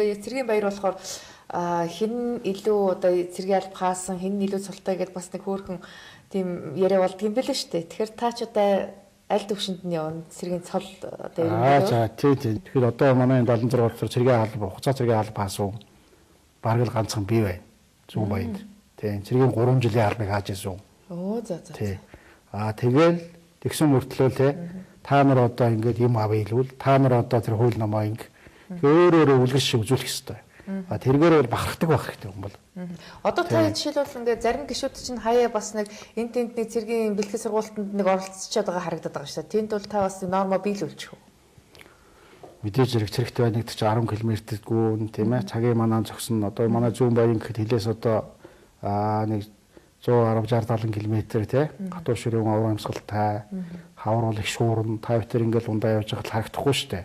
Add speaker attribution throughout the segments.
Speaker 1: ингээ цэргийн баяр болохоор хэн илүү одоо цэргийн алба хаасан, хэн илүү цултай гэдээ бас нэг хөөрхөн тийм яриа болдго юм бэлээ шүү дээ. Тэгэхээр та ч одоо аль төвшөнд нь явна цэргийн цол одоо ирнэ.
Speaker 2: За тий. Тэгэхээр одоо манай 76 улсаар цэргийн алба, хугацаа цэргийн алба хаасан бараг л ганцхан бий байна. Зүүн баянд. Тий. Цэргийн 3 жилийн албыг хааж ирсэн.
Speaker 1: За.
Speaker 2: Тий. Тэгэл тэгсэн мөртлөө те та нар одоо ингэж юм авъя илүүл та нар одоо тэр хууль намаа ингэ өөрөө үлгэр шиг үзүүлэх ёстой. Тэргээр бол бахархдаг байх хэрэгтэй юм бол.
Speaker 1: Одоо та жишээлбэл ингээд зарим гишүүд чинь хаяа бас нэг энд тэнд нэг цэргийн бэлтгэл сургуультанд нэг оролцчиход байгаа харагдаад байгаа шүү дээ. Тэнд бол та бас нормо биелүүлчих үү?
Speaker 2: Мэдээж зэрэг цэрэгтэй байна гэдэг чинь 10 км-тэй тийм ээ. Цагийн манаа зогсон. Одоо манай зүүн баян гэхэд хилээс одоо нэг 110-60-70 км тий. Хатуу ширүүн аврам амсгалтай, хавруул их шуурн, та битэр ингээл ундаа явж байхад харагдахгүй шүү дээ.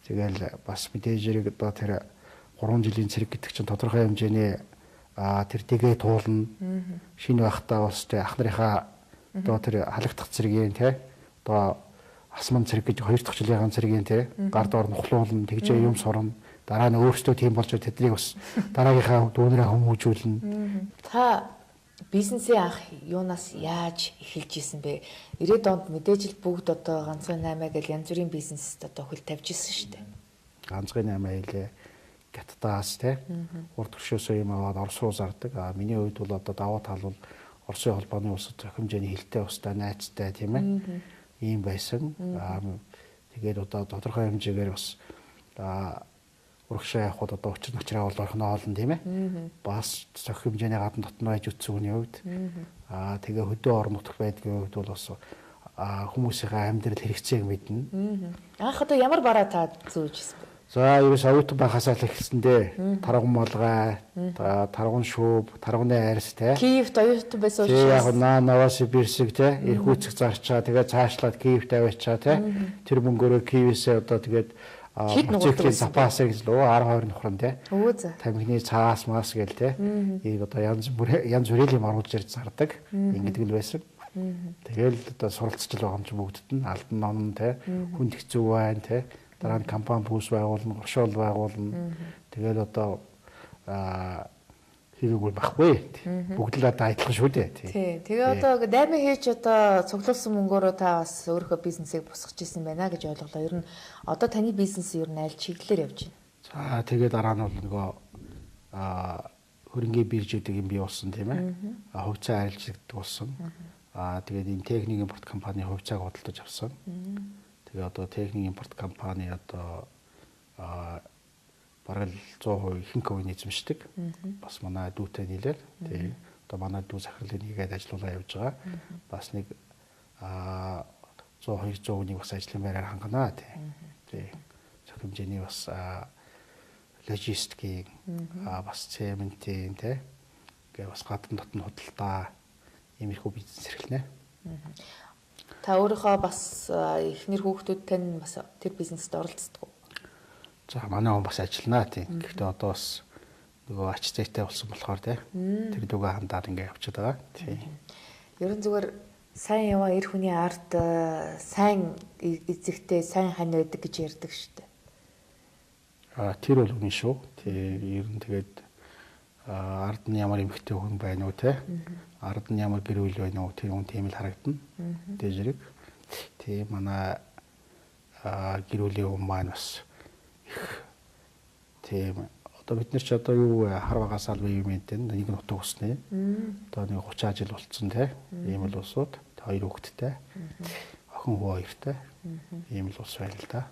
Speaker 2: Тэгэл бас мэдээж зэрэг одоо тэр 3 жилийн цэрэг гэдэг чинь тодорхой хэмжээний тэр дэгээ туулна. Шинэ байхдаа бас тий ах нарынхаа одоо тэр халагдах цэрэгийн тий одоо асман цэрэг гэж 2 дахь жилийн цэрэгийн тий гард ор нухлуулна, тэгжээ юм сурна. Дараа нь өөрсдөө тийм болж тэднийг бас дараагийнхаа дүүнэрээ хүмүүжүүлнэ.
Speaker 1: Та бизнесийн анх юунаас яаж эхэлж исэн бэ? 90-ад онд мэдээж л бүгд одоо ганцхан 8 гэж янз бүрийн бизнест одоо хөл тавьж исэн шүү дээ.
Speaker 2: Ганцхан 8 хэлээ гаттаас тий. Урд төршөөсөө юм аваад Орос руу зардаг. Миний хувьд бол одоо даваа тал бол Оросын холбооны улсад зохион хэмжээний хилтэй устай найзтай тийм ээ. Ийм байсан. Тэгээд одоо тодорхой хэмжээгээр бас урагшаа явахад одоо өчир начраа бол орхино хоолн тийм ээ. Бас зохион хэмжээний гадна дотно байж үтсэн хүний хувьд. Тэгээ хөдөө орон нутгт байдгийн хувьд бол бас хүмүүсийн амьдрал хэрэгцээг мэднэ.
Speaker 1: Анх одоо ямар бараа та зөөж ирсэн бэ?
Speaker 2: За ерөөс оюутан байхасаа л эхэлсэндээ тарган малгай, тарган шүүб, тарганы арьс те.
Speaker 1: Киевт оюутан байсан
Speaker 2: учраас яг Новосибирск те, Иркутск зарчаа, тэгээ цаашлаад Киевт аваачаа те. Тэр мөнгөөрөө Киевээсээ одоо тэгээд мотоциклийн запасыг л 10-20 нухран те. Тамхины цаас мас гэл те. Ийм одоо янз бүрийн оруулж ирж зардаг. Ингэдэг л байсан. Тэгэл одоо суралцж л байгаа юм чи бүгдд нь алдан ном те, хүнд хэцүү байна те. Дараа нь компани бүс байгуулна, оршуул байгуулна. Тэгэл одоо хийгээгүй байхгүй. Бүгд л одоо адилхан шүү дээ.
Speaker 1: Тий. Тэгээ одоо 8 хийж одоо цуглуулсан мөнгөөрөө та бас өөрийнхөө бизнесийг босгож исэн байна гэж ойлголоо. Ер нь одоо таны бизнес ер нь аль чиглэлээр явж
Speaker 2: За
Speaker 1: байна?
Speaker 2: тэгээд дараа нь бол нөгөө хөрөнгөний биржүүдийг юм бий болсон тийм ээ. Хувьцаа арилждаг болсон. Тэгээд энэ техник импорт компани хувьцааг худалдаж авсан. Тэгээ одоо техник импорт компани одоо бараг 100% ихэнх хувийг эзэмшдэг. Бас манай дүүтэй нийлээд тий одоо манай дүү захирлын нэгээд ажиллаулаа явж байгаа. Бас нэг 100-200 хүнийг бас ажлын байраар ханганаа тий. Зохион хэмжээний бас логистикийн бас цементийн тий гээ бас гадна дотны худалдаа иймэрхүү бизнес эрхлэнэ.
Speaker 1: Та өөрийнхөө бас эхнэр хүүхдүүд тань бас тэр бизнест оролцдог уу?
Speaker 2: За манай хүн бас ажилланаа тийм. Гэхдээ одоо бас нөгөө ач зээтэй болсон болохоор тэр дүүгээ хандаад ингээ явчихад байгаа. Тийм.
Speaker 1: Ерөн зүгээр сайн яваа эр хүний ард сайн эзэгтэй сайн хань байдаг гэж ярьдаг шүү дээ.
Speaker 2: Тэр бол үнэн шүү. Ер нь тэгээд ард нь ямар эмэгтэй хүн байна уу те? Ард нь ямар гэр бүл байна уу? Тэр хүн тийм л харагдана. Дэж зэрэг. Тийм манай гэр бүлийн хүн маань бас тийм одоо бид нар ч одоо юу хар багасаа л бие биентэй нэг нутаг уснаа. Одоо нэг 30 жил болцсон те. Ийм л улсууд хоёр хүүхэдтэй. Охин хүү хоёртай. Ийм л улс байл л да.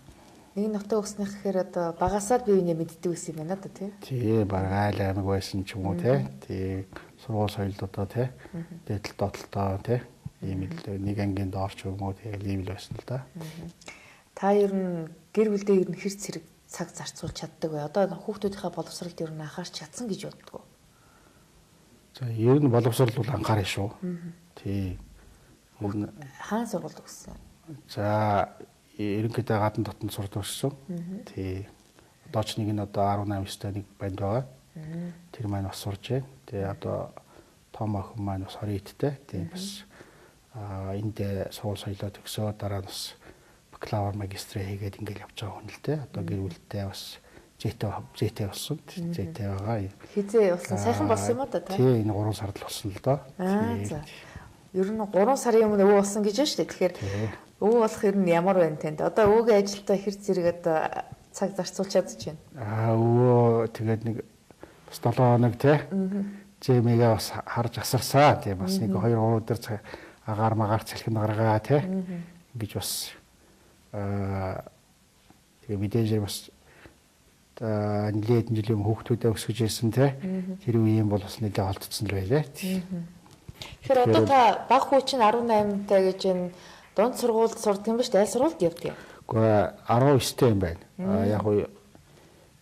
Speaker 1: Нэг нутаг уснах гэхээр одоо багасаа бие биенээ мэддэг байсан юм байна да тий.
Speaker 2: Тий баг айл аймаг байсан ч юм уу те. Тий сургууль соёлд одоо те. Дэдэл доотлоо те. Ийм л нэг ангийн доорч юм уу тэгэл ийм л байсан л да.
Speaker 1: Та ер нь гэр бүлдээ ер нь хэр зэрэг цаг зарцуулж чаддаг вэ? Одоо хүүхдүүдийнхээ боловсролд ер нь анхаарч чадсан гэж боддог уу?
Speaker 2: За ер нь боловсрол бол анхаарна шүү. Тий.
Speaker 1: Хаан сургуульд өгсөн?
Speaker 2: За ерөнхийдөө гадна дотн сурд өгсөн. Тий. Одоо ч нэг нь одоо 18 өстэй нэг банд байгаа. Тэр маань бас сурж байна. Тэгээ одоо том охин маань бас 20-тэй. Тэгээ бас энд суул соёлоо төгсөө дараа нь бас бакалавр магистрэ хийгээд ингээл явж байгаа хүн л дээ. Одоо гэр бүлтэй бас зээтэй болсон. Зээтэй байгаа.
Speaker 1: Хизээ болсон сайхан болсон юм уу та?
Speaker 2: Тий, энэ 3 сард л болсон л доо.
Speaker 1: За. Ер нь 3 сарын өмнө өвөө болсон гэж байна шүү дээ. Тэгэхээр өвөө болох ер нь ямар байна танд? Одоо өвөгийн ажилдаа хэр зэрэг одоо цаг зарцуулж чадж байна?
Speaker 2: Өвөө тэгээд нэг бас 7 хоног тий. Зэмэгээ бас харж асарсаа. Тий бас нэг 2 3 өдөр агаар магаар цалхин гаргаа тий. Ингэж бас тэгээ мэдээж бас нэлээд жилийн хүүхдүүдэд өсгөж ирсэн тий. Тэр үеийн бол бас нэлээд олдсон л байлаа.
Speaker 1: Тэгэхээр одоо та баг хүү чинь 18 таа гэж энэ дунд сургуульд сурдаг юм ба шүү дээ. Аль сургуульд явдаг юм?
Speaker 2: Гэхдээ 19-тэй юм байна. Яг уу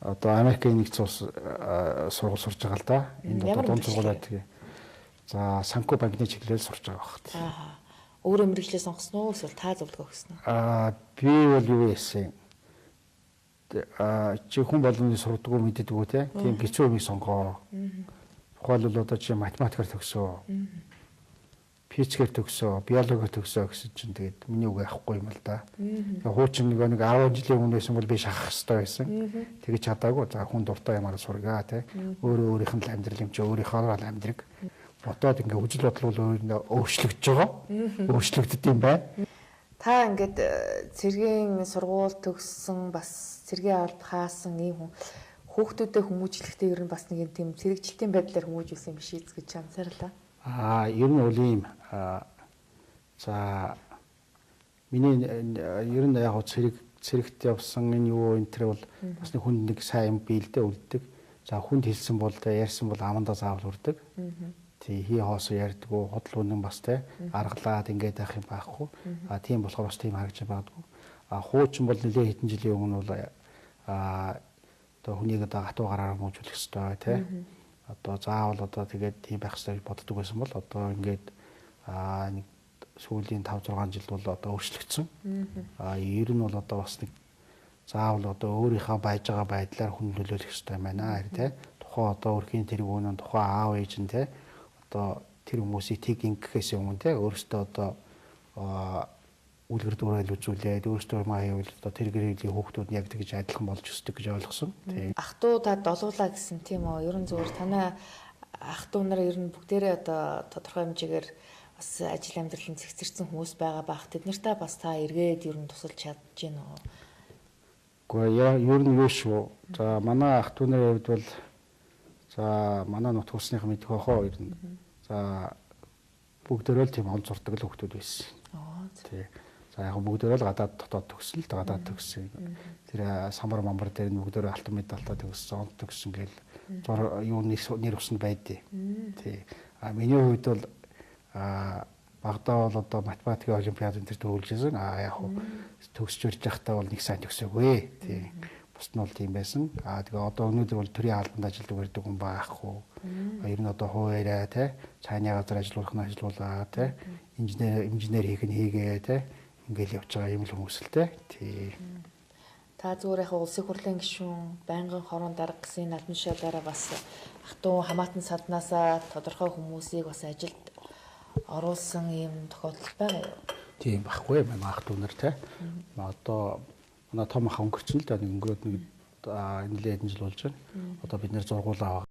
Speaker 2: одоо Америкийн нэгдсэн улс сургууль сурж байгаа л да. Энд одоо дунд сургуулиуд тэгээ. За санхүү банкны чиглэлээр сурж байгаа багт.
Speaker 1: Өөрөө мэрэгчлээ сонгосон уу эсвэл та зөвлөгөө өгсөн үү?
Speaker 2: Би бол юу яасан? Чи хүн болгоны сурдаггүй мэддэггүй те. Тийм гизүү юмыг сонгоо. Тухайлбал одоо чи математикаар төгсөө. Физикээр төгсөө, биологиор төгсөө гэсэн чинь тэгээд миний үг авахгүй юм л да. Тэгээд хуучин нэг 10 жилийн өмнө байсан бол би шахах хэрэгтэй байсан. Тэгэж чадаагүй. За хүн дуртай юмараа сургаа те. Өөрийнх нь амьдрал юм чи өөрийнхөө л амьдраг. Бодоод ингээ үжил бодлол өөрийгөө өөрчлөгдөж байгаа. Өөрчлөгддөг юм байна.
Speaker 1: Та ингээд цэргийн сургууль төгссөн бас цэргийн авалт хаасан ийм хүн хүүхдүүдэд хүмүүжлэхдээ ер нь бас нэг юм тийм цэрэгжилтийн байдлаар хүмүүжүүлсэн юм биш гэж анзаарлаа.
Speaker 2: Ер нь үл юм. За миний ер нь яг цэрэгт явсан энэ юу энэ төр бол бас нэг хүнд нэг сайн юм биелдэ үлддэг. За хүнд хэлсэн бол ярьсан бол амандаа заавал үрдэг. Тий хий хоосоо ярьдгүү хотлоо үнэн бас те аргалаад ингээд байх юм байхгүй. Тийм болохоор бас тийм харагдаж байгаагүй. Хуучин бол нэлээд хэдэн жилийн өмнө бол одоо хүнийг одоо хатуу гараараа муучлах хэрэгтэй те. Одоо заавал одоо тэгээд тийм байх хэрэгтэй боддог байсан бол одоо ингээд нэг сүүлийн 5 6 жил бол одоо өөрчлөгдсөн. Ер нь бол одоо бас нэг заавал одоо өөрийнхөө байж байгаа байдлаар хүн нөлөөлөх хэрэгтэй байна те. Тухайн одоо өрхийн тэргүүнэн тухайн аав ээж нь те одоо тэр хүмүүсийг тийг ингэхээс өмнө те өөрөөсөө одоо үлгэр дуурайл үзүүлээд өөрөөсөө юм аяавал одоо тэр гэрээлийн хүүхдүүд нь яг тэгж адилхан болж өсдөг гэж ойлгосон.
Speaker 1: Ах トゥ та долуулаа гэсэн тийм үү? Ер нь зүгээр танай ах トゥ нар ер нь бүгдээрээ одоо тодорхой хэмжээгээр бас ажил амьдралын зэгцэрсэн хүмүүс байгаа бах. Тэд нартай бас та эргээд ер нь тусалж чадж гин үү?
Speaker 2: Гэхдээ ер нь юу шүү. За манай ах トゥ нарын хувьд бол за манай нут усных мэдэх байхоо ер нь. За бүгдээрээ л тийм он зурдаг л хүмүүс байсан. Тий. За яг бүгдээрээ л гадаад дотоод төгсөн л гадаад төгсөн. Тэр самбар мамбар дээр нь бүгдээрээ алтан медальтай төгссөн, онц төгссөн гэл юу нэр уснд байдیں۔ Тий. Миний хувьд бол багадаа бол одоо математикийн олимпиадын дээр төвлөжсэн. Яг төгсч ирж байхдаа бол нэг сайн төгсөөгүй. Тий. Бусд нь бол тийм байсан. Тэгээ одоо өнөөдөр бол төрийн албанд ажилладаг байдаг хүн байхгүй. Ер нь одоо хуваараа те цааны газар ажиллуулах нь ажиллуулаа те инженер хийх нь хийгээ те ингээл явж байгаа юм л хүмүүс л те. Тий.
Speaker 1: Та зүгээр яг улсын хурлын гишүүн байнгын хорон дарга гэсэн албан тушаалаараа бас ах トゥ хамаатан саднаасаа тодорхой хүмүүсийг бас ажилд оруулсан юм тохиолдол байгаа юу?
Speaker 2: Тийм байхгүй манай ах トゥ нар те. Одоо манай том ах өнгөрч нь л да өнгөрөөд нэг нэлээд хэдэн жил болж байна. Одоо бид нэр зургуулаа